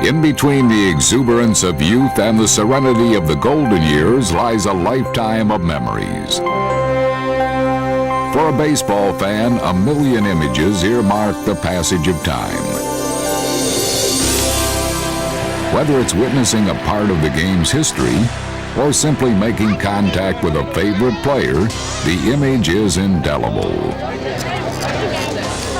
In between the exuberance of youth and the serenity of the golden years lies a lifetime of memories. For a baseball fan, a million images earmark the passage of time. Whether it's witnessing a part of the game's history or simply making contact with a favorite player, the image is indelible.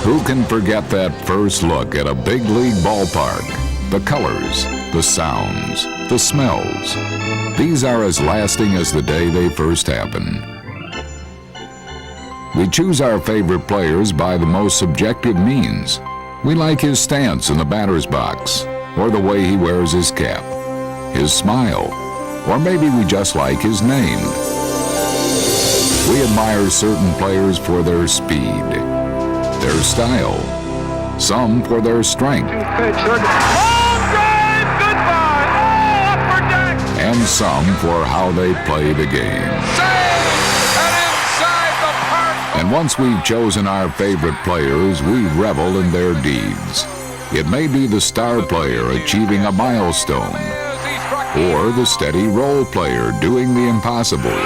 Who can forget that first look at a big league ballpark? The colors, the sounds, the smells. These are as lasting as the day they first happened. We choose our favorite players by the most subjective means. We like his stance in the batter's box, or the way he wears his cap, his smile, or maybe we just like his name. We admire certain players for their speed, their style, some for their strength, and some for how they play the game. And once we've chosen our favorite players, we revel in their deeds. It may be the star player achieving a milestone, or the steady role player doing the impossible.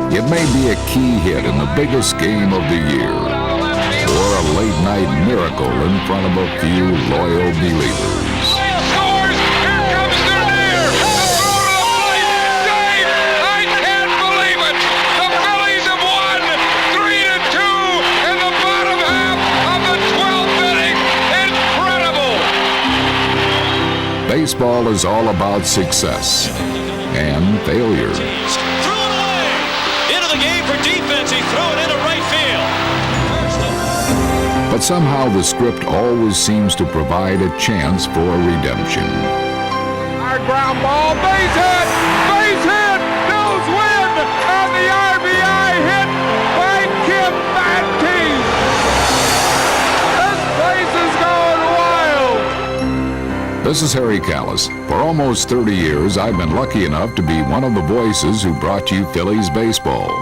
It may be a key hit in the biggest game of the year, or a late-night miracle in front of a few loyal believers. Scores! Here comes Dernier! The throw to the plate! Save! I can't believe it! The Phillies have won 3-2 in the bottom half of the 12th inning! Incredible! Baseball is all about success and failure. But somehow the script always seems to provide a chance for redemption. Hard ground ball, base hit! Base hit! Bills win! And the RBI hit by Kim Baptiste! This place is going wild! This is Harry Callis. For almost 30 years, I've been lucky enough to be one of the voices who brought you Phillies baseball.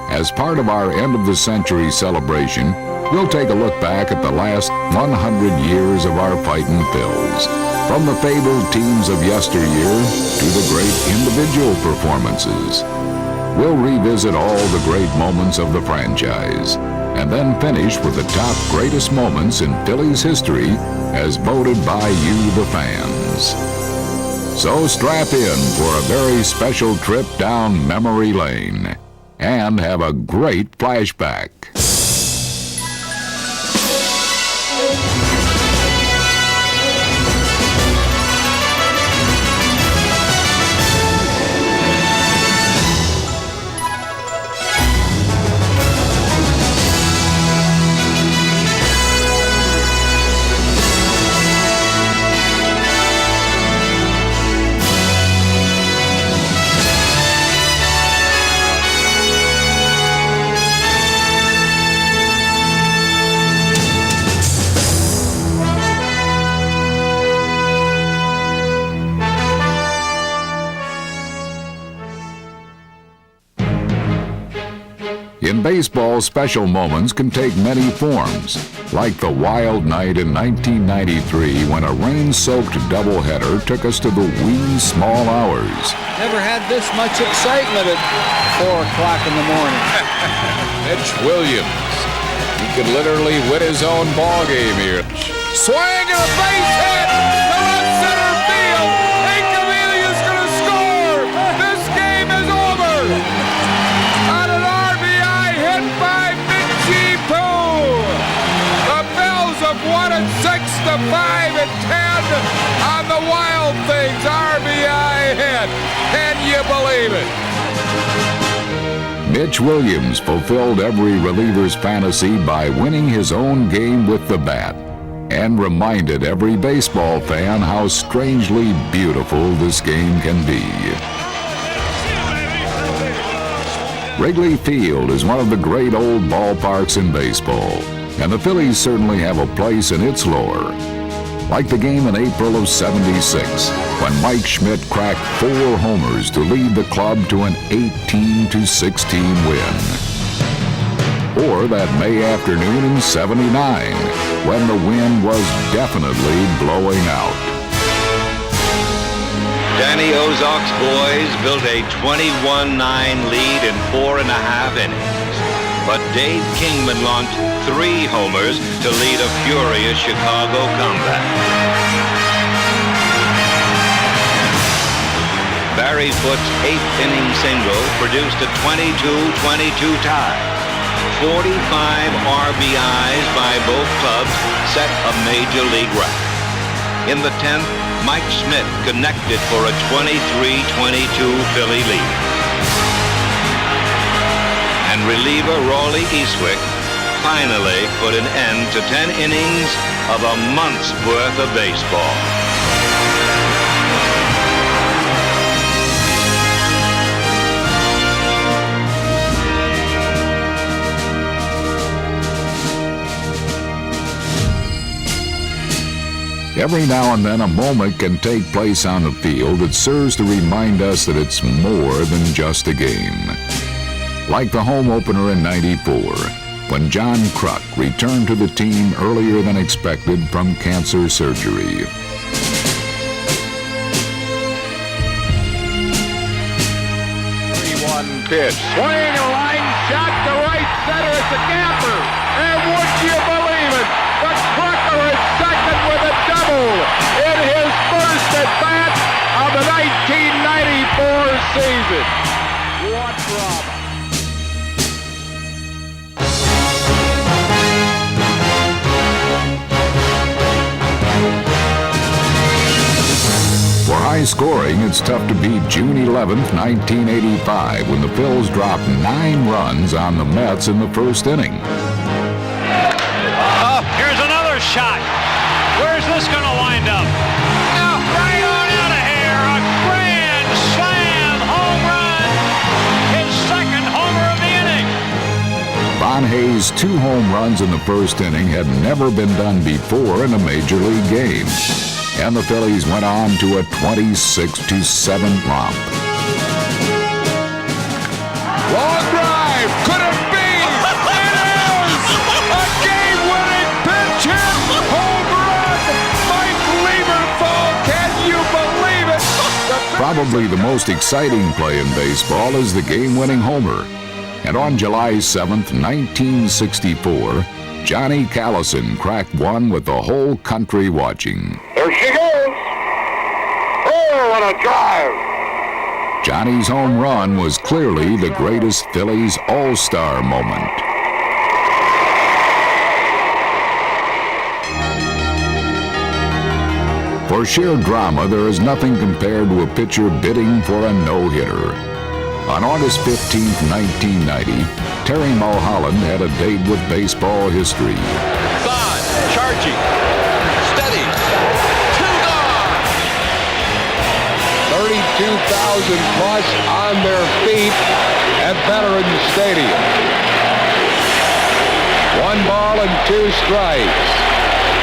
As part of our end-of-the-century celebration, we'll take a look back at the last 100 years of our fightin' Phils. From the fabled teams of yesteryear to the great individual performances. We'll revisit all the great moments of the franchise, and then finish with the top greatest moments in Phillies history as voted by you, the fans. So strap in for a very special trip down memory lane, and have a great flashback. In baseball, special moments can take many forms, like the wild night in 1993 when a rain-soaked doubleheader took us to the wee small hours. Never had this much excitement at 4 o'clock in the morning. Mitch Williams. He could literally win his own ball game here. Swing and a base hit to left center field. Incavelia's going to score. This game is over. On an RBI hit by Minchie Poo. The Bills have won it 6-5 and 10 on the Wild Things RBI hit. Can you believe it? Mitch Williams fulfilled every reliever's fantasy by winning his own game with the bat, and reminded every baseball fan how strangely beautiful this game can be. Wrigley Field is one of the great old ballparks in baseball, and the Phillies certainly have a place in its lore. Like the game in April of '76, when Mike Schmidt cracked 4 homers to lead the club to an 18-16 win. Or that May afternoon in '79, when the wind was definitely blowing out. Danny Ozark's boys built a 21-9 lead in 4.5 innings. But Dave Kingman launched 3 homers to lead a furious Chicago comeback. Barry Foote's 8th inning single produced a 22-22 tie. 45 RBIs by both clubs set a major league record. In the 10th, Mike Schmidt connected for a 23-22 Philly lead. And reliever Rawley Eastwick finally put an end to 10 innings of a month's worth of baseball. Every now and then a moment can take place on the field that serves to remind us that it's more than just a game. Like the home opener in '94, when John Kruk returned to the team earlier than expected from cancer surgery. Pitch. Swing, a line shot to right center. It's a camper. And would you believe it? The Crocker is second with a double in his first at bat of the 1994 season. What drama. For high scoring, it's tough to beat June 11th, 1985, when the Phils dropped 9 runs on the Mets in the first inning. Oh, here's another shot. Where's this going to wind up? Oh, right on out of here. A grand slam home run. His second homer of the inning. Von Hayes' 2 home runs in the first inning had never been done before in a major league game. And the Phillies went on to a 26-7 romp. Long drive. Could it be? It is! A game-winning pitch hit. Home run. Mike Lieberthal. Can you believe it? Probably the most exciting play in baseball is the game-winning homer. And on July 7th, 1964, Johnny Callison cracked one with the whole country watching. There she goes. Oh, what a drive. Johnny's home run was clearly the greatest Phillies all-star moment. For sheer drama, there is nothing compared to a pitcher bidding for a no-hitter. On August 15, 1990, Terry Mulholland had a date with baseball history. Bond, charging, steady, 2 gone. 32,000 plus on their feet at Veterans Stadium. 1 ball and 2 strikes.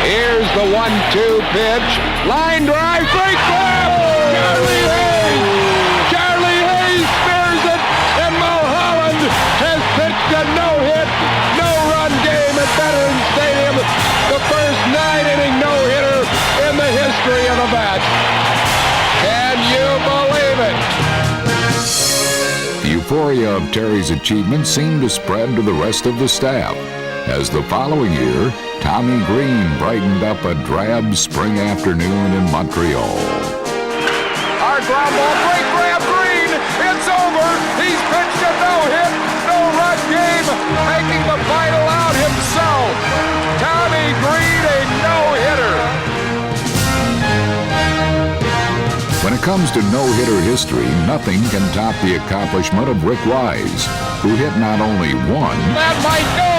Here's the 1-2 pitch. Line drive, break grab. Charlie Hayes. Charlie Hayes spears it, and Mulholland has pitched a no-hit, no-run game at Veterans Stadium. The first 9-inning no-hitter in the history of the bat. Can you believe it? The euphoria of Terry's achievement seemed to spread to the rest of the staff, as the following year, Tommy Green brightened up a drab spring afternoon in Montreal. Our ground ball, great grab, Green. It's over. He's pitched a no-hit, no-run game, making the final out himself. Tommy Green, a no-hitter. When it comes to no-hitter history, nothing can top the accomplishment of Rick Wise, who hit not only one, That might go.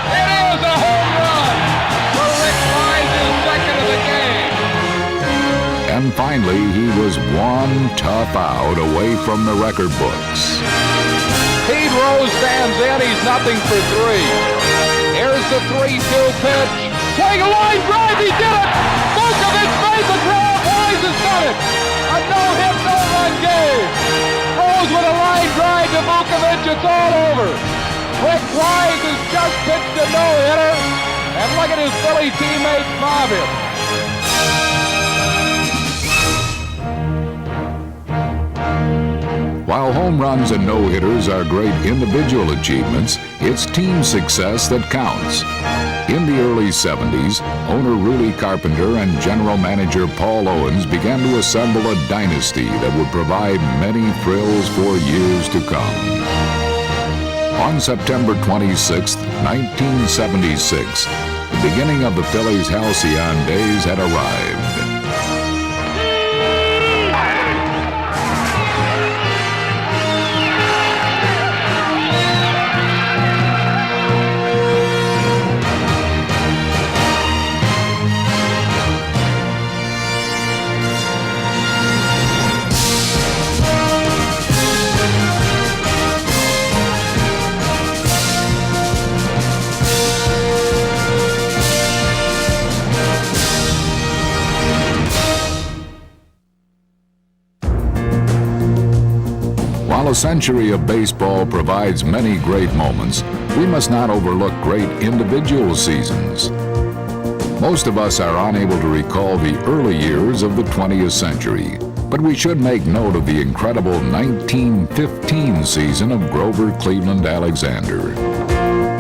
It is a home run. For Rick Wise is second of the game. and finally he was one tough out away from the record books. Pete Rose stands in. He's nothing for 3. Here's the 3-2 pitch. Swing a line drive. He did it. Vukovich made the throw. Wise has done it. A no-hit, no-run game. Rose with a line drive to Vukovich. It's all over. Rick Wise has just pitched a no-hitter. And look at his Philly teammate mob him. While home runs and no-hitters are great individual achievements, it's team success that counts. In the early 70s, owner Rudy Carpenter and general manager Paul Owens began to assemble a dynasty that would provide many thrills for years to come. On September 26, 1976, the beginning of the Phillies' halcyon days had arrived. While a century of baseball provides many great moments, we must not overlook great individual seasons. Most of us are unable to recall the early years of the 20th century, but we should make note of the incredible 1915 season of Grover Cleveland Alexander.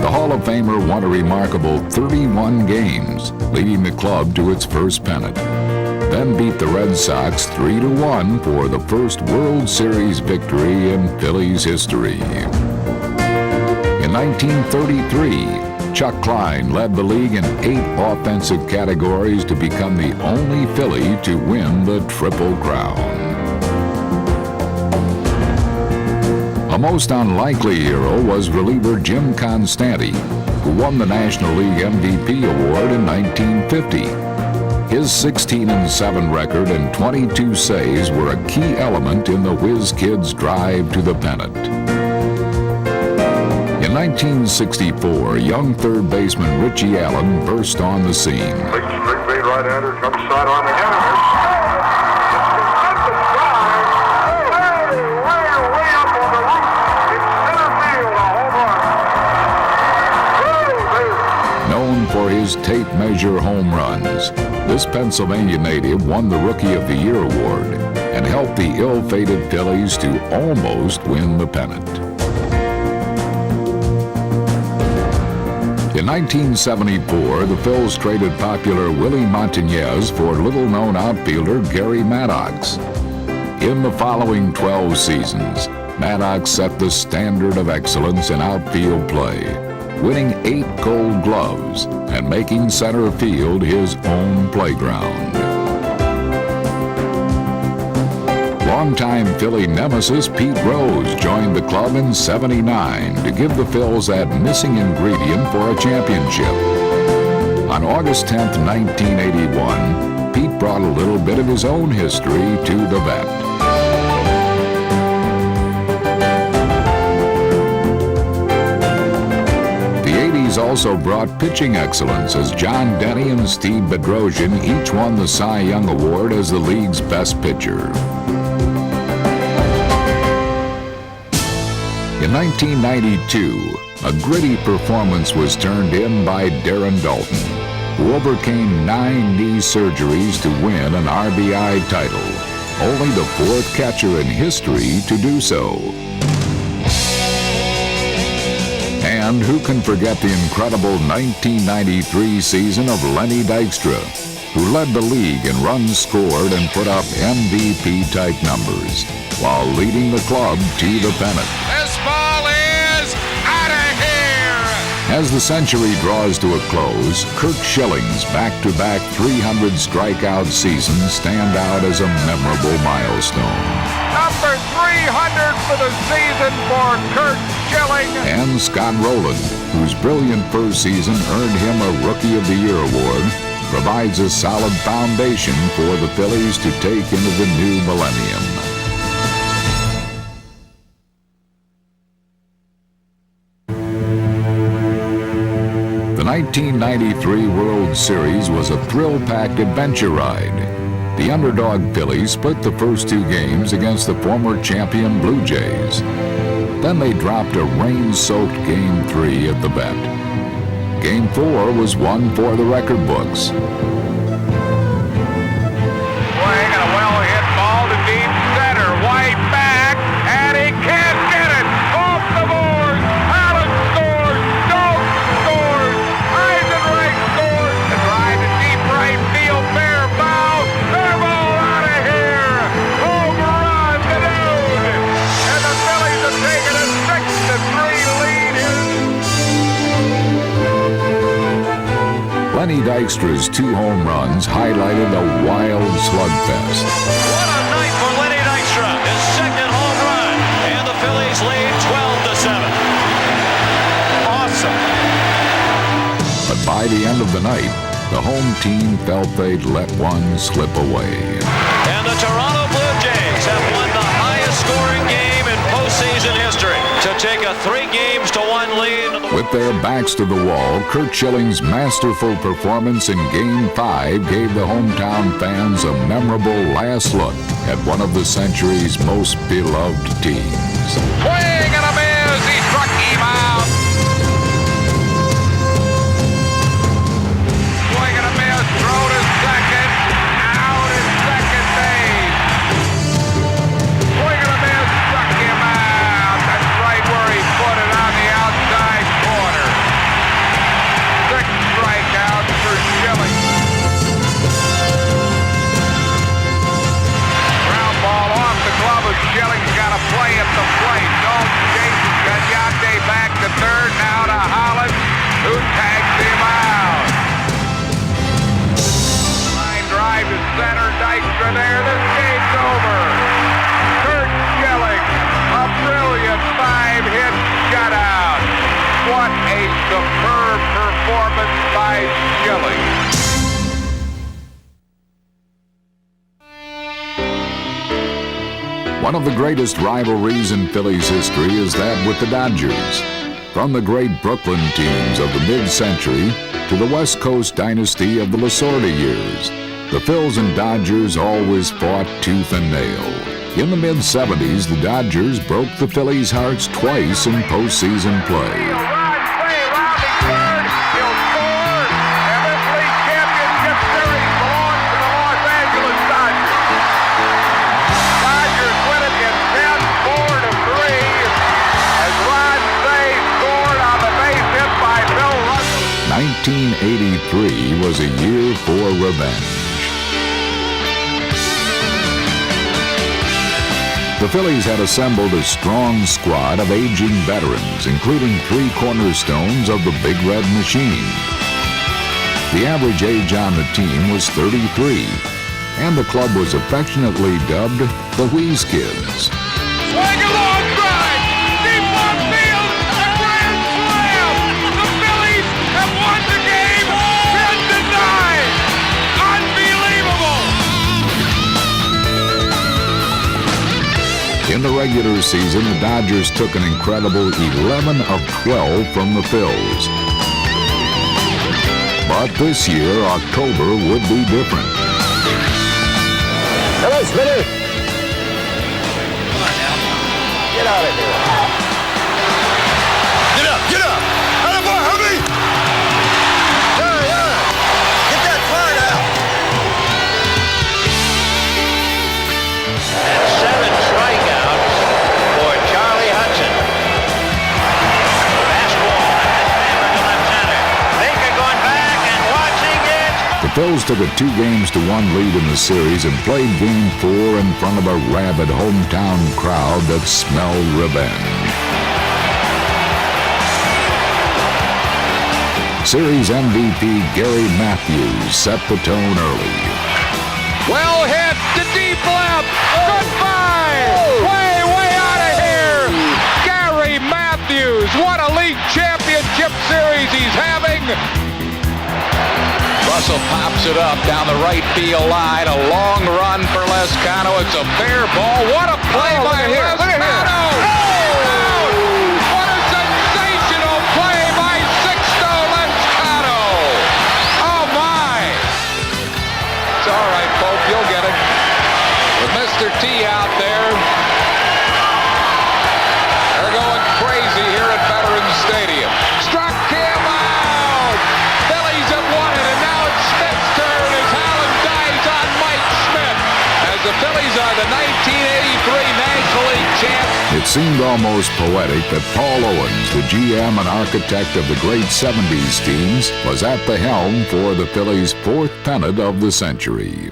The Hall of Famer won a remarkable 31 games, leading the club to its first pennant, then beat the Red Sox 3-1 for the first World Series victory in Phillies history. In 1933, Chuck Klein led the league in 8 offensive categories to become the only Philly to win the Triple Crown. A most unlikely hero was reliever Jim Constanti, who won the National League MVP award in 1950. His 16-7 record and 22 saves were a key element in the Whiz Kids' drive to the pennant. In 1964, young third baseman Richie Allen burst on the scene. Straight beat right-hander, comes sidearm again. Way up on the roof. It's center field, a home run. Known for his tape measure home runs, this Pennsylvania native won the Rookie of the Year award and helped the ill-fated Phillies to almost win the pennant. In 1974, the Phils traded popular Willie Montañez for little-known outfielder Gary Maddox. In the following 12 seasons, Maddox set the standard of excellence in outfield play, winning 8 Gold Gloves and making center field his own playground. Longtime Philly nemesis Pete Rose joined the club in '79 to give the Phils that missing ingredient for a championship. On August 10, 1981, Pete brought a little bit of his own history to the vet. Also brought pitching excellence as John Denny and Steve Bedrosian each won the Cy Young Award as the league's best pitcher. In 1992, a gritty performance was turned in by Darren Dalton, who overcame 9 knee surgeries to win an RBI title, only the 4th catcher in history to do so. And who can forget the incredible 1993 season of Lenny Dykstra, who led the league in runs scored and put up MVP-type numbers, while leading the club to the pennant. This ball is out of here! As the century draws to a close, Curt Schilling's back-to-back 300 strikeout seasons stand out as a memorable milestone. Number 300 for the season for Curt Schilling. And Scott Rowland, whose brilliant first season earned him a Rookie of the Year award, provides a solid foundation for the Phillies to take into the new millennium. The 1993 World Series was a thrill-packed adventure ride. The underdog Phillies split the first two games against the former champion Blue Jays. Then they dropped a rain-soaked Game 3 at the Vet. Game 4 was one for the record books. Swing and a well-hit ball to deep center. White back, and he can't get it. Off the board. Allen scores. Jones scores. Eisenreich scores. The drive to deep right field. Fair foul. Fair ball out of here. Home run to Dude. And the Phillies have taken a 6-3 lead here. Lenny Dykstra's two home runs highlighted a wild slugfest. What a night for Lenny Dykstra. His second home run. And the Phillies lead 12-7. Awesome. But by the end of the night, the home team felt they'd let one slip away. And the Toronto Blue Jays have won the highest scoring game in postseason history to take a 3-1 lead. With their backs to the wall, Curt Schilling's masterful performance in Game 5 gave the hometown fans a memorable last look at one of the century's most beloved teams. Swing and a miss. He struck him out. Swing and a miss. Throw to second. Out at second base. Swing and a miss. Struck him out. That's right where he put it on the outside corner. 6 strikeouts for Schilling. Ground ball off the glove of Schilling's got to play at the plate. Don't chase Gagliardi back to third. Now to Holland, who tags him out. Line drive to center. Dykstra there. This game's over. Curt Schilling, a brilliant 5-hit shutout. What a superb performance by Schilling. One of the greatest rivalries in Phillies history is that with the Dodgers. From the great Brooklyn teams of the mid-century to the West Coast dynasty of the Lasorda years, the Phils and Dodgers always fought tooth and nail. In the mid-'70s, the Dodgers broke the Phillies' hearts twice in postseason play. Run, 1983 was a year for revenge. The Phillies had assembled a strong squad of aging veterans, including 3 cornerstones of the Big Red Machine. The average age on the team was 33, and the club was affectionately dubbed the Wheeze Kids. Swing a long drive, deep left field, a grand slam. The Phillies have won the game 10-9. Unbelievable. In the regular season, the Dodgers took an incredible 11 of 12 from the Phils. But this year, October would be different. Hello, Smitty. Come on now. Get out of here. Get up, get up! Attaboy, Herbie! Yeah, get that fart out! And 7 strikeouts for Charlie Hudson. Fastball hammered to left center. Baker going back and watching it. The Phils took a 2-1 lead in the series and played Game 4 in front of a rabid hometown crowd that smelled revenge. Series MVP Gary Matthews set the tone early. Well hit to deep left. Goodbye. Way out of here. Gary Matthews. What a league championship series he's having. Russell pops it up down the right field line. A long run for Lescano. It's a fair ball. What a play by Lescano! What a sensational play by Sixto Lescano! It seemed almost poetic that Paul Owens, the GM and architect of the great 70s teams, was at the helm for the Phillies' fourth pennant of the century.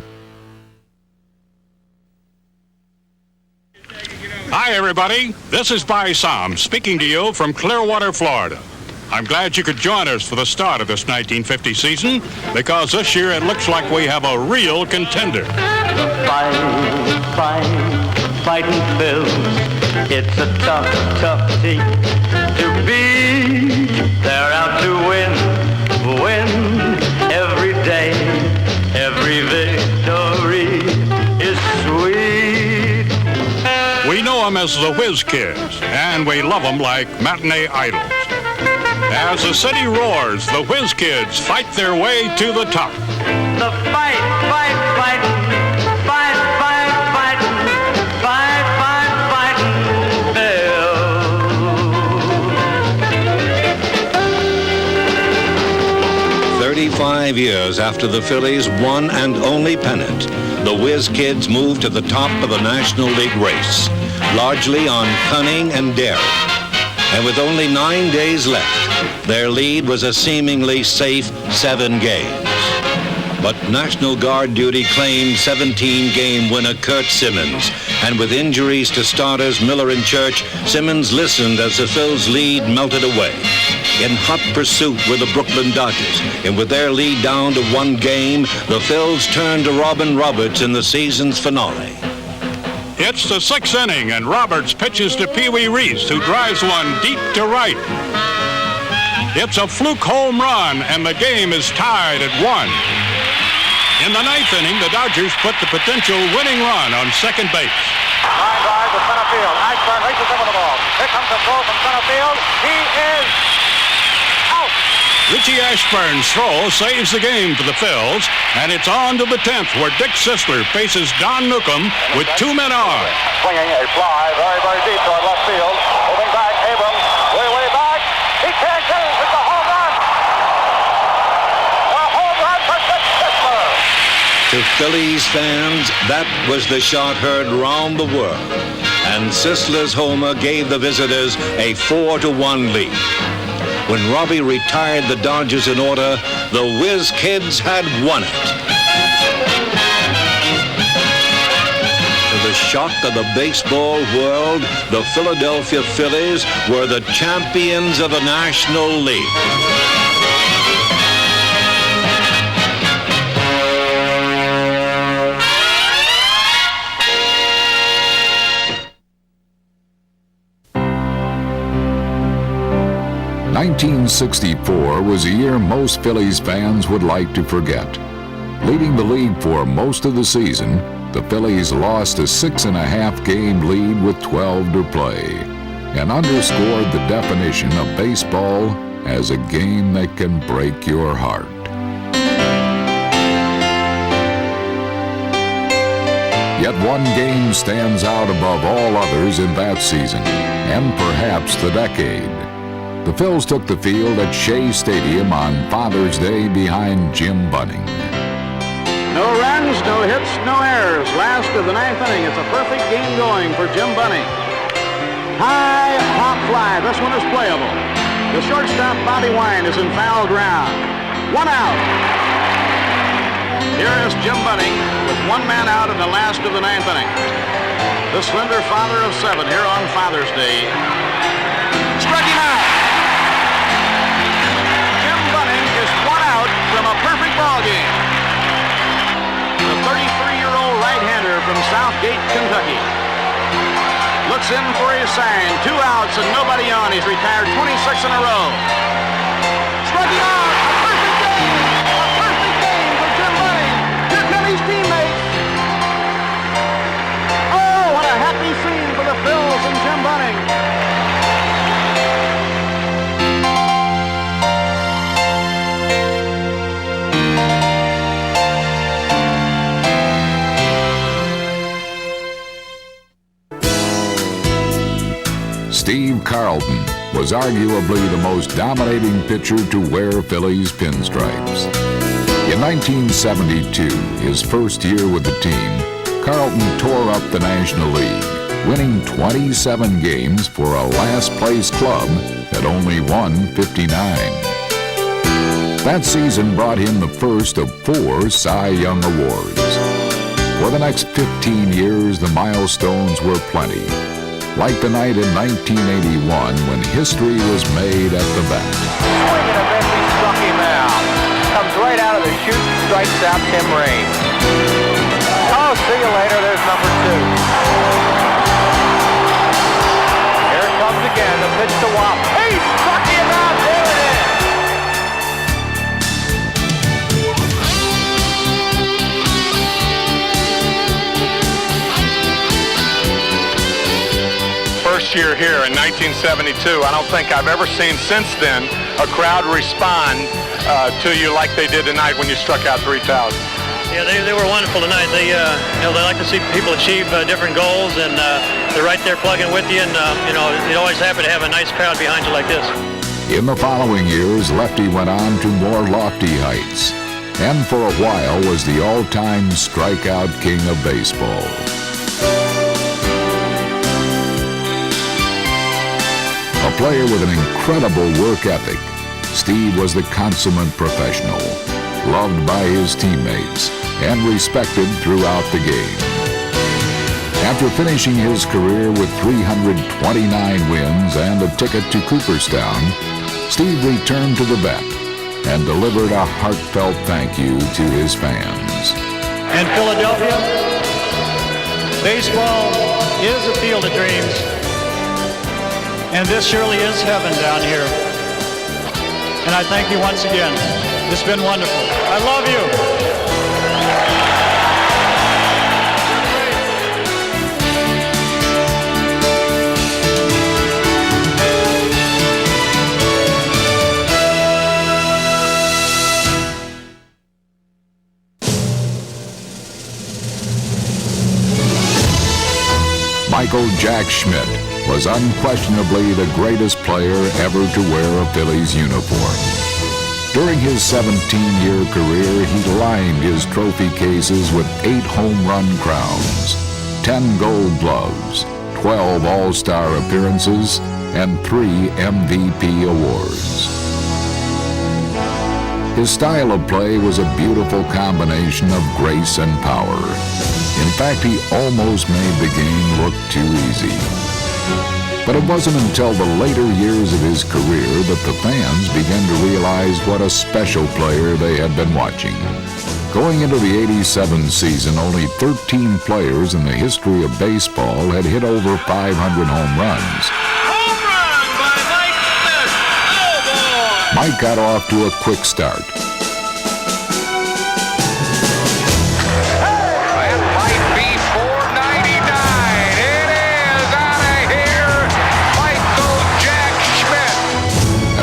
Hi, everybody. This is Barry Sam speaking to you from Clearwater, Florida. I'm glad you could join us for the start of this 1950 season, because this year it looks like we have a real contender. The fighting Phils. It's a tough, tough team to beat. They're out to win every day. Every victory is sweet. We know them as the Whiz Kids, and we love them like matinee idols. As the city roars, the Whiz Kids fight their way to the top. The fighting Phils. 35 years after the Phillies' one and only pennant, the Whiz Kids moved to the top of the National League race, largely on cunning and daring. And with only 9 days left, their lead was a seemingly safe 7 games. But National Guard duty claimed 17-game winner Curt Simmons, and with injuries to starters Miller and Church, Simmons listened as the Phils' lead melted away. In hot pursuit were the Brooklyn Dodgers, and with their lead down to 1 game, the Phils turned to Robin Roberts in the season's finale. It's the 6th inning, and Roberts pitches to Pee Wee Reese, who drives one deep to right. It's a fluke home run, and the game is tied at 1. In the 9th inning, the Dodgers put the potential winning run on second base. Line drive to center field. Ashburn races over the ball. Here comes a throw from center field. He is out. Richie Ashburn's throw saves the game for the Phils, and it's on to the 10th, where Dick Sisler faces Don Newcomb with 2 men on. Swinging a fly very, very deep toward left field. Moving back, Abrams way, way back. He can't get it. It's a home run. A home run for Dick Sisler. To Phillies fans, that was the shot heard round the world, and Sisler's homer gave the visitors a 4-1 lead. When Robbie retired the Dodgers in order, the Whiz Kids had won it. To the shock of the baseball world, the Philadelphia Phillies were the champions of the National League. '64 was a year most Phillies fans would like to forget. Leading the league for most of the season, the Phillies lost a 6.5-game lead with 12 to play, and underscored the definition of baseball as a game that can break your heart. Yet one game stands out above all others in that season, and perhaps the decade. The Phils took the field at Shea Stadium on Father's Day behind Jim Bunning. No runs, no hits, no errors. Last of the 9th inning. It's a perfect game going for Jim Bunning. High hop fly. This one is playable. The shortstop, Bobby Wine, is in foul ground. 1 out. Here is Jim Bunning with 1 man out in the last of the 9th inning. The slender father of 7 here on Father's Day. Struck him out. From a perfect ball game. The 33-year-old right-hander from Southgate, Kentucky. Looks in for his sign. 2 outs and nobody on. He's retired 26 in a row. Struck him out. A perfect game. A perfect game for Jim Bunning. Here come his teammates. Oh, what a happy scene for the Phils and Jim Bunning. Steve Carlton was arguably the most dominating pitcher to wear Phillies pinstripes. In 1972, his first year with the team, Carlton tore up the National League, winning 27 games for a last-place club that only won 59. That season brought him the first of 4 Cy Young Awards. For the next 15 years, the milestones were plenty, like the night in 1981 when history was made at the bat. Swinging a miss, he struck him out. Comes right out of the chute, strikes out Tim Raines. Oh, see you later, there's number 2. Here it comes again, the pitch to Wop. He struck him out, there it is. First year here in 1972, I don't think I've ever seen since then a crowd respond to you like they did tonight when you struck out 3,000. Yeah, they were wonderful tonight. They like to see people achieve different goals, and they're right there plugging with you, and you're always happy to have a nice crowd behind you like this. In the following years, Lefty went on to more lofty heights, and for a while was the all-time strikeout king of baseball. A player with an incredible work ethic, Steve was the consummate professional, loved by his teammates, and respected throughout the game. After finishing his career with 329 wins and a ticket to Cooperstown, Steve returned to the bat and delivered a heartfelt thank you to his fans. In Philadelphia, baseball is a field of dreams. And this surely is heaven down here. And I thank you once again. It's been wonderful. I love you. Michael Jack Schmidt was unquestionably the greatest player ever to wear a Phillies uniform. During his 17-year career, he lined his trophy cases with 8 home run crowns, 10 gold gloves, 12 All-Star appearances, and 3 MVP awards. His style of play was a beautiful combination of grace and power. In fact, he almost made the game look too easy. But it wasn't until the later years of his career that the fans began to realize what a special player they had been watching. Going into the '87 season, only 13 players in the history of baseball had hit over 500 home runs. Home run by Mike Smith. Oh, boy. Mike got off to a quick start.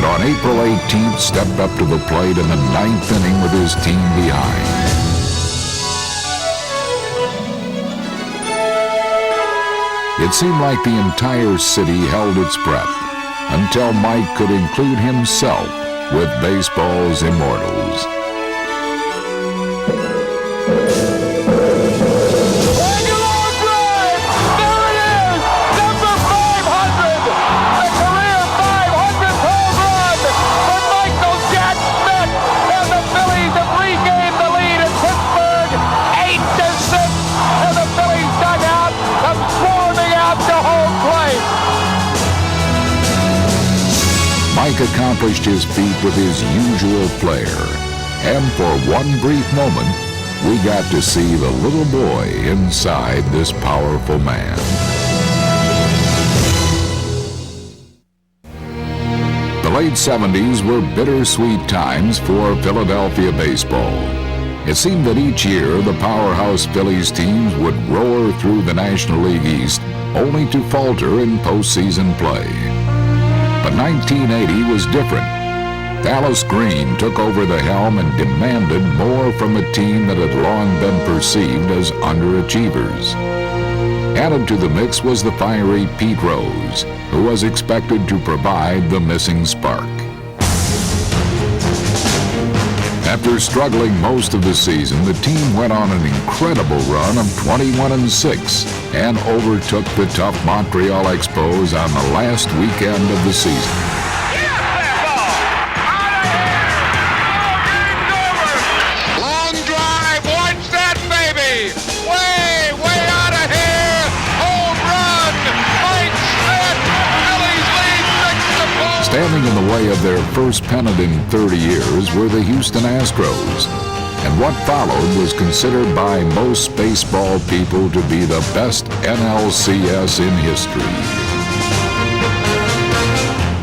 On April 18th, stepped up to the plate in the 9th inning with his team behind. It seemed like the entire city held its breath until Mike could include himself with baseball's immortals. Mike accomplished his feat with his usual flair, and for one brief moment, we got to see the little boy inside this powerful man. The late 70s were bittersweet times for Philadelphia baseball. It seemed that each year the powerhouse Phillies teams would roar through the National League East, only to falter in postseason play. But 1980 was different. Dallas Green took over the helm and demanded more from a team that had long been perceived as underachievers. Added to the mix was the fiery Pete Rose, who was expected to provide the missing spark. After struggling most of the season, the team went on an incredible run of 21-6 and overtook the tough Montreal Expos on the last weekend of the season. Long drive, watch that baby! Way out of here! Home run! Mike Schmidt! Phillies lead 6-4! Standing in the way of their first pennant in 30 years were the Houston Astros, and what followed was considered by most baseball people to be the best NLCS in history.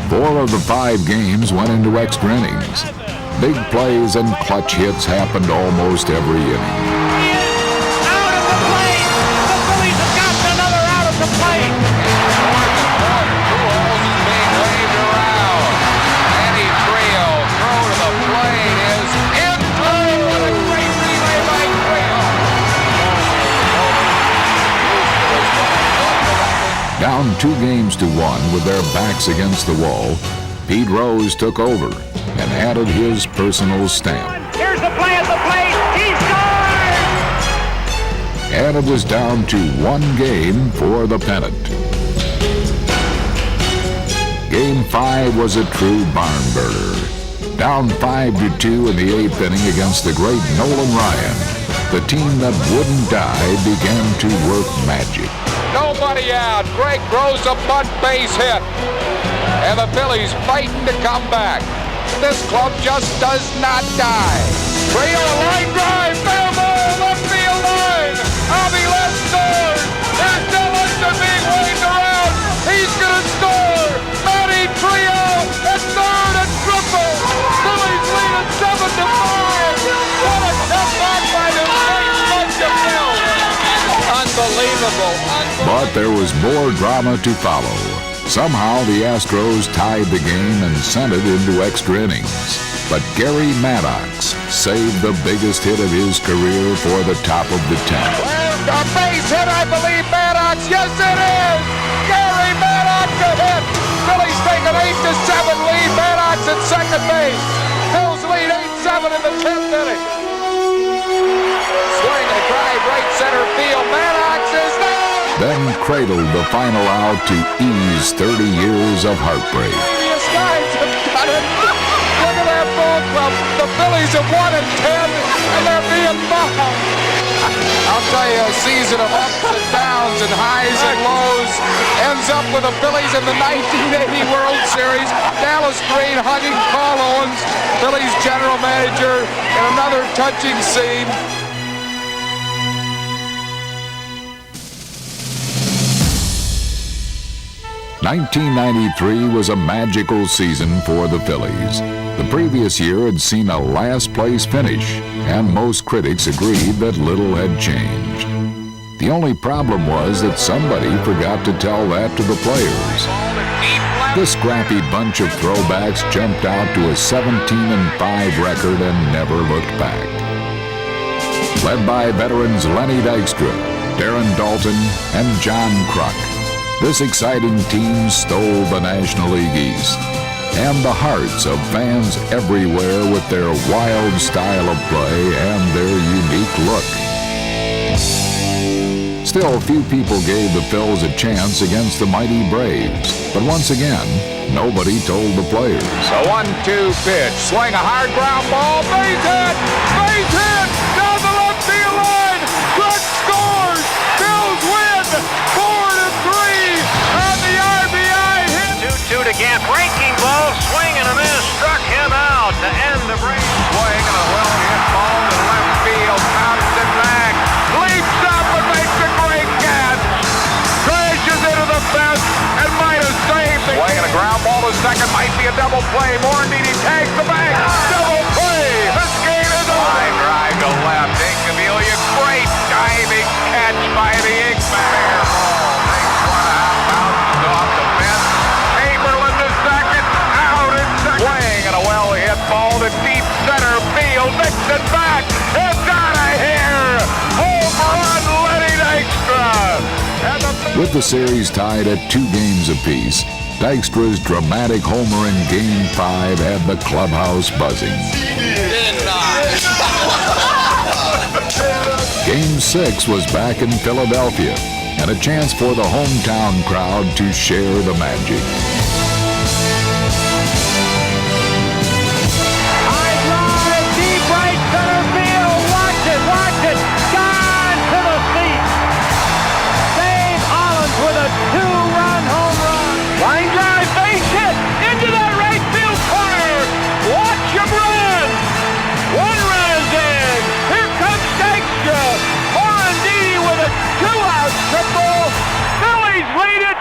4 of the 5 games went into extra innings. Big plays and clutch hits happened almost every inning. Out of the plate! The Phillies have gotten another out of the plate! Pujols is being waved around. Manny Trio throw to the plate is in play. What a great relay by Trio. Down 2-1 with their backs against the wall, Pete Rose took over and added his personal stamp. Here's the play at the plate! He scores! And it was down to 1 game for the pennant. Game 5 was a true barn burner. Down 5-2 in the 8th inning against the great Nolan Ryan, the team that wouldn't die began to work magic. Nobody out. Greg throws a bunt base hit. And the Phillies fighting to come back. This club just does not die. Trio line drive, fair ball, left field line. Avi left scores. There's still under being waved around. He's gonna score. Manny Trio at third and triple. Phillies lead at 7-5. What a tough back by the great bunch of Phillies. Unbelievable. But there was more drama to follow. Somehow the Astros tied the game and sent it into extra innings. But Gary Maddox saved the biggest hit of his career for the top of the 10th. A base hit, I believe, Maddox. Yes, it is. Gary Maddox a hit. Phillies take an 8-7 lead. Maddox at second base. Phillies lead 8-7 in the 10th inning. Swing and a drive right center field. Maddox is there. Then cradled the final out to ease 30 years of heartbreak. These guys have done it. Look at that ball club. The Phillies have won in 10, and they're being bombed. I'll tell you, a season of ups and downs and highs and lows ends up with the Phillies in the 1980 World Series. Dallas Green hugging Paul Owens, Phillies general manager, in another touching scene. '93 was a magical season for the Phillies. The previous year had seen a last-place finish, and most critics agreed that little had changed. The only problem was that somebody forgot to tell that to the players. The scrappy bunch of throwbacks jumped out to a 17-5 record and never looked back. Led by veterans Lenny Dykstra, Darren Daulton, and John Kruk, this exciting team stole the National League East and the hearts of fans everywhere with their wild style of play and their unique look. Still, few people gave the Phils a chance against the mighty Braves, but once again, nobody told the players. The 1-2 pitch, swing a hard ground ball, base hit, down the left field line, Kruk scores, Phils win, 4-3 on the RBI hit. 2-2 to Gant, breaking ball, swing and a miss, struck him out to end the break. Swing and a well-hit ball to left field, pounds it back, leaps up and makes a great catch, crashes into the fence and might have saved the swing and a ground ball to second, might be a double play, Morandini tags the bag, double play, this game is over. Line drive to left, Incaviglia, great diving catch by the Inkman. Fair ball, makes one out, bounces off the fence, Chamberlain to second, out in second. Swing and a well-hit ball to deep center field, Nixon back, it's out of here, home run, Lenny Dykstra. With the series tied at 2 games apiece, Dykstra's dramatic homer in Game 5 had the clubhouse buzzing. Did not. 6 was back in Philadelphia, and a chance for the hometown crowd to share the magic. High drive, deep right center field. Watch it, gone to the seat. Dave Hollins with a 2-run home run. Line drive, base hit into that right field corner. Watch him run. 1 run is in. Here comes Dykstra. Morandini with a 2-out triple. Phillies lead it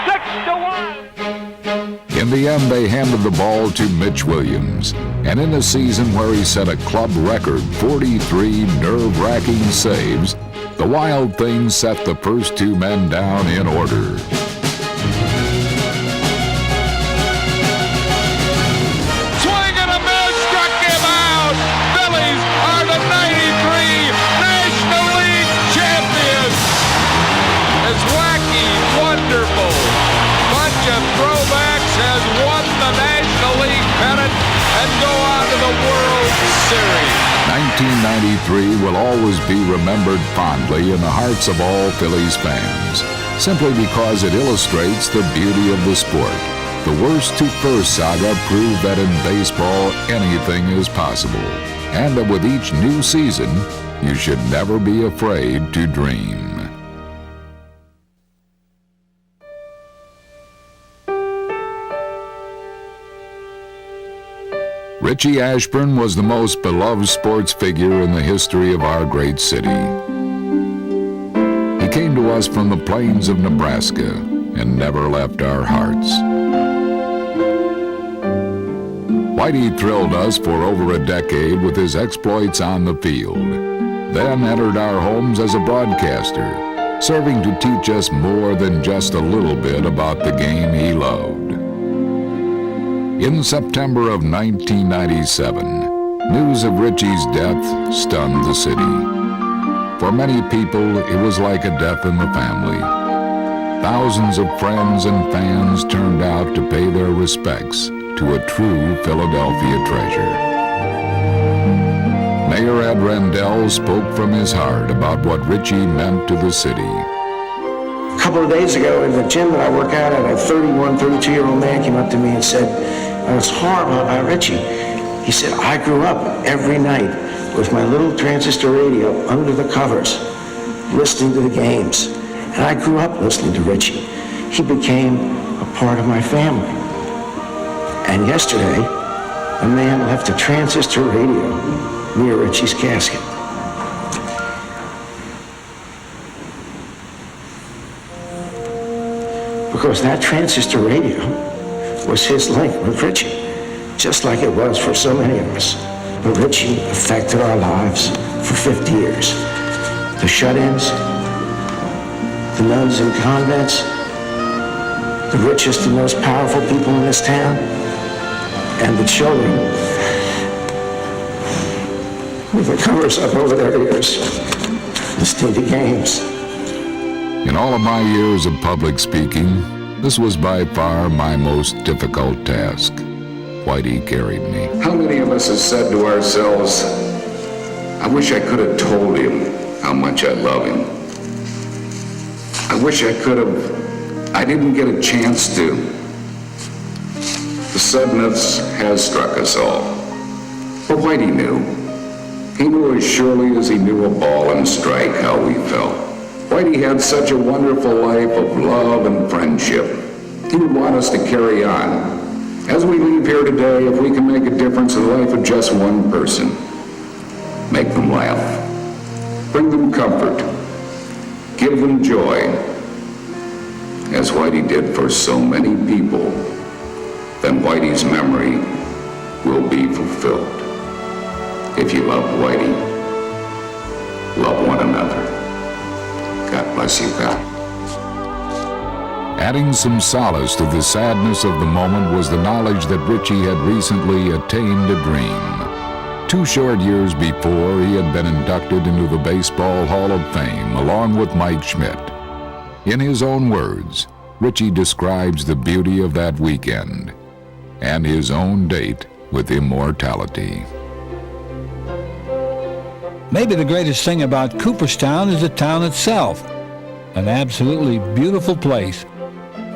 6-1. In the end, they handed the ball to Mitch Williams, and in a season where he set a club record 43 nerve-wracking saves, the Wild Things set the first 2 men down in order. Swing and a miss, struck him out. Phillies are the 93 National League champions. It's wacky, wonderful. Bunch of throwbacks has won the National League pennant and go on to the World Series. 1993 will always be remembered fondly in the hearts of all Phillies fans, simply because it illustrates the beauty of the sport. The worst to first saga proved that in baseball anything is possible, and that with each new season, you should never be afraid to dream. Richie Ashburn was the most beloved sports figure in the history of our great city. He came to us from the plains of Nebraska and never left our hearts. Whitey thrilled us for over a decade with his exploits on the field, then entered our homes as a broadcaster, serving to teach us more than just a little bit about the game he loved. In September of 1997, news of Richie's death stunned the city. For many people, it was like a death in the family. Thousands of friends and fans turned out to pay their respects to a true Philadelphia treasure. Mayor Ed Rendell spoke from his heart about what Richie meant to the city. A couple of days ago in the gym that I work out at, a 32-year-old man came up to me and said, I was horrible about Richie. He said, I grew up every night with my little transistor radio under the covers, listening to the games. And I grew up listening to Richie. He became a part of my family. And yesterday, a man left a transistor radio near Richie's casket. Because that transistor radio was his link with Richie, just like it was for so many of us. But Richie affected our lives for 50 years. The shut-ins, the nuns and convents, the richest and most powerful people in this town, and the children with the covers up over their ears, listening to games. In all of my years of public speaking, this was by far my most difficult task. Whitey carried me. How many of us have said to ourselves, I wish I could have told him how much I love him. I wish I could have. I didn't get a chance to. The suddenness has struck us all. But Whitey knew. He knew as surely as he knew a ball and strike how we felt. Whitey had such a wonderful life of love and friendship. He would want us to carry on. As we leave here today, if we can make a difference in the life of just one person, make them laugh, bring them comfort, give them joy, as Whitey did for so many people, then Whitey's memory will be fulfilled. If you love Whitey, love one another. God bless you, pal. Adding some solace to the sadness of the moment was the knowledge that Richie had recently attained a dream. 2 short years before, he had been inducted into the Baseball Hall of Fame along with Mike Schmidt. In his own words, Richie describes the beauty of that weekend and his own date with immortality. Maybe the greatest thing about Cooperstown is the town itself. An absolutely beautiful place.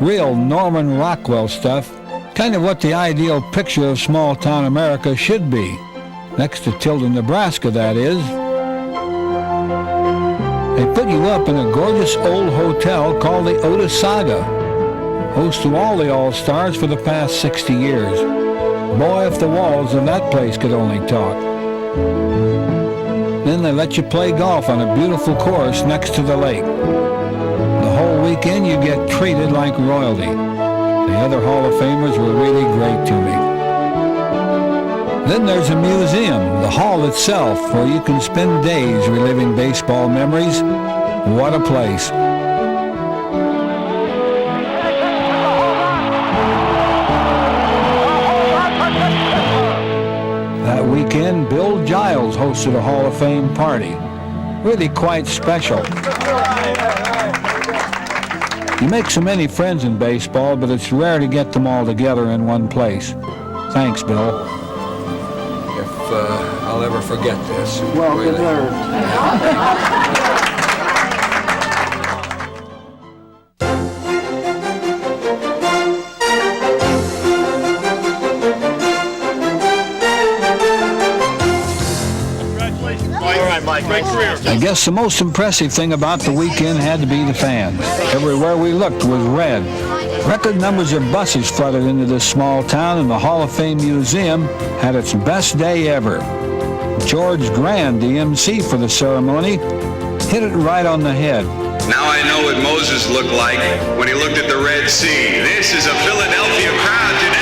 Real Norman Rockwell stuff. Kind of what the ideal picture of small-town America should be. Next to Tilden, Nebraska, that is. They put you up in a gorgeous old hotel called the Otis Saga. Host to all the All-Stars for the past 60 years. Boy, if the walls of that place could only talk. Then they let you play golf on a beautiful course next to the lake. The whole weekend you get treated like royalty. The other Hall of Famers were really great to me. Then there's a museum, the hall itself, where you can spend days reliving baseball memories. What a place. That weekend, Bill Giles hosted a Hall of Fame party. Really quite special. You make so many friends in baseball, but it's rare to get them all together in one place. Thanks, Bill. If I'll ever forget this. Well, good Lord. I guess the most impressive thing about the weekend had to be the fans. Everywhere we looked was red. Record numbers of buses flooded into this small town, and the Hall of Fame Museum had its best day ever. George Grand, the MC for the ceremony, hit it right on the head. Now I know what Moses looked like when he looked at the Red Sea. This is a Philadelphia crowd today.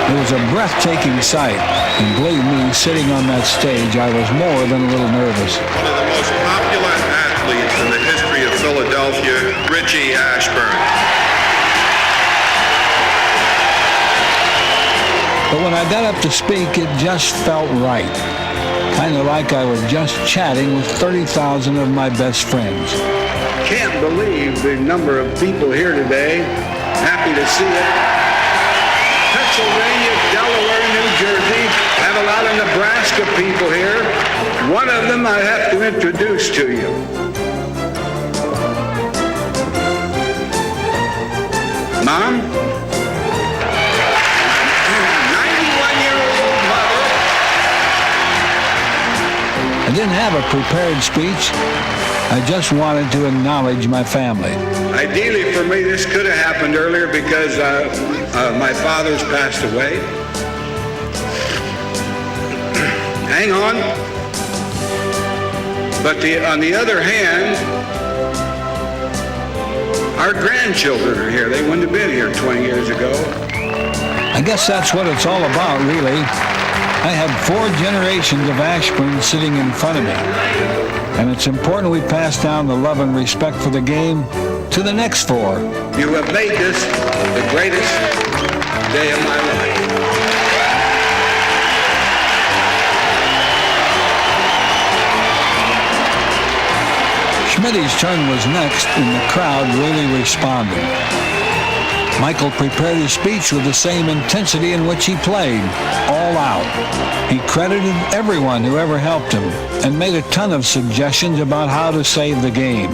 It was a breathtaking sight, and believe me, sitting on that stage, I was more than a little nervous. One of the most popular athletes in the history of Philadelphia, Richie Ashburn. But when I got up to speak, it just felt right. Kind of like I was just chatting with 30,000 of my best friends. Can't believe the number of people here today. Happy to see it. Pennsylvania, Delaware, New Jersey, have a lot of Nebraska people here. One of them I have to introduce to you. Mom? 91-year-old mother. I didn't have a prepared speech. I just wanted to acknowledge my family. Ideally for me, this could have happened earlier because my father's passed away. Hang on. But on the other hand, our grandchildren are here. They wouldn't have been here 20 years ago. I guess that's what it's all about, really. I had 4 generations of Ashburn sitting in front of me. And it's important we pass down the love and respect for the game to the next 4. You have made this the greatest day of my life. Schmitty's turn was next, and the crowd really responded. Michael prepared his speech with the same intensity in which he played, all out. He credited everyone who ever helped him and made a ton of suggestions about how to save the game.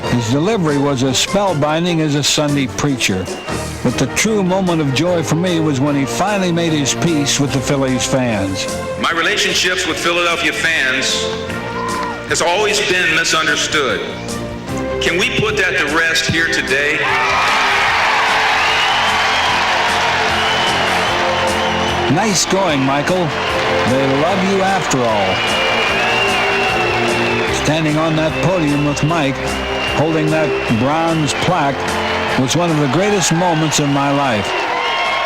His delivery was as spellbinding as a Sunday preacher. But the true moment of joy for me was when he finally made his peace with the Phillies fans. My relationships with Philadelphia fans has always been misunderstood. Can we put that to rest here today? Nice going, Michael. They love you after all. Standing on that podium with Mike, holding that bronze plaque, was one of the greatest moments of my life.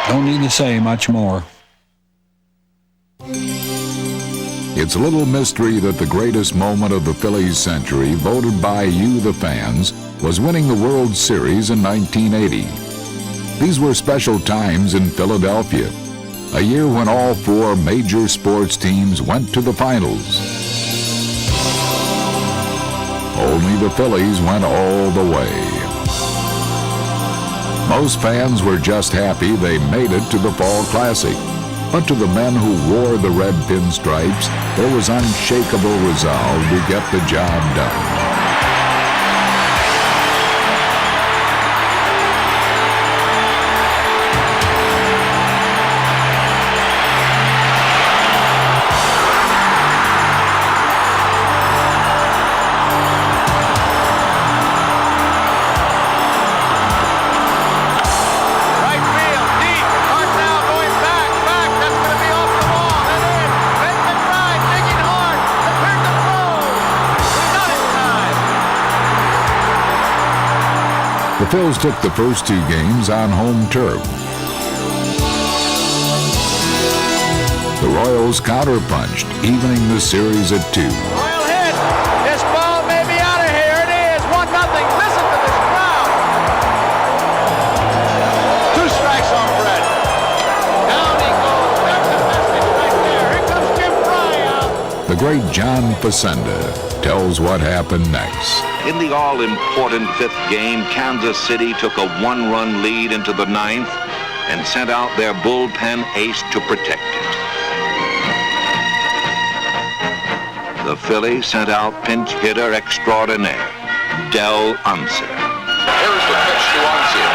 Don't need to say much more. It's a little mystery that the greatest moment of the Phillies century, voted by you, the fans, was winning the World Series in 1980. These were special times in Philadelphia, a year when all 4 major sports teams went to the finals. Only the Phillies went all the way. Most fans were just happy they made it to the Fall Classic. But to the men who wore the red pinstripes, there was unshakable resolve to get the job done. The Phils took the first two games on home turf. The Royals counterpunched, evening the series at 2. Royal hit. This ball may be out of here. It is 1-0. Listen to this crowd. 2 strikes on Fred. Down he goes. That's the message right there. Here comes Jim Fry out. The great John Facenda tells what happened next. In the all-important 5th game, Kansas City took a 1-run lead into the 9th and sent out their bullpen ace to protect it. The Phillies sent out pinch hitter extraordinaire, Del Unser. Here's the pitch to Unser.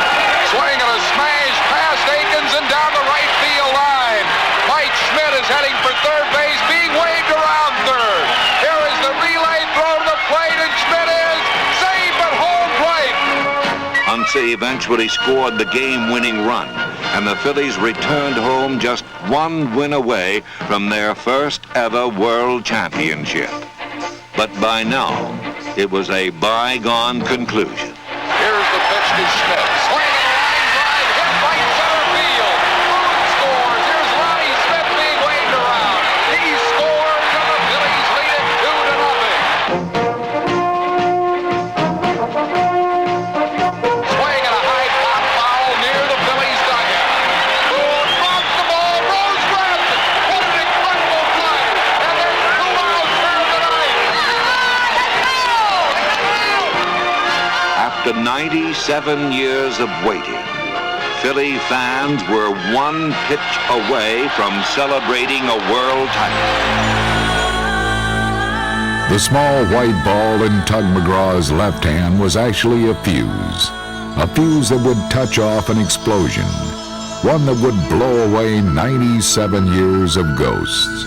Swing and a smash past Akins and down the right field line. Mike Schmidt is heading for third base, being waved around third. Here is the relay throw to the plate, and Schmidt is safe at home plate. Unser eventually scored the game-winning run, and the Phillies returned home just 1 win away from their first ever world championship. But by now, it was a bygone conclusion. Here's the pitch to Schmidt. Swing and a line drive, hit right center field. Booth scores. Here's Lonnie Smith being waved around. He scores, and the Phillies lead it 2-0. Swing and a high pop foul near the Phillies dugout. Boone drops the ball. Rose grabs it. What an incredible play. And there's 2 outs here tonight. After 97 years of waiting, Philly fans were 1 pitch away from celebrating a world title. The small white ball in Tug McGraw's left hand was actually a fuse that would touch off an explosion, one that would blow away 97 years of ghosts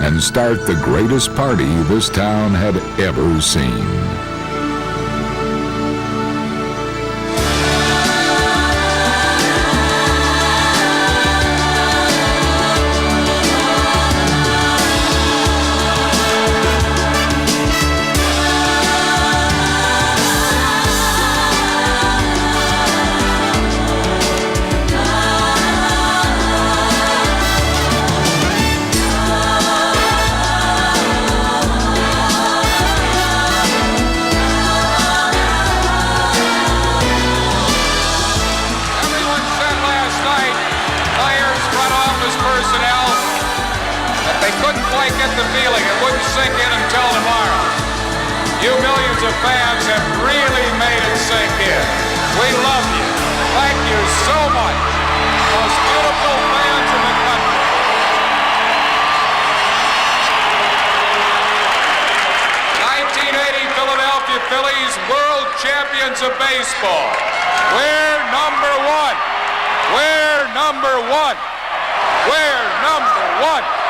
and start the greatest party this town had ever seen. Get the feeling. It wouldn't sink in until tomorrow. You millions of fans have really made it sink in. We love you. Thank you so much. Most beautiful fans in the country. '80 Philadelphia Phillies, world champions of baseball. We're number 1. We're number 1. We're number 1.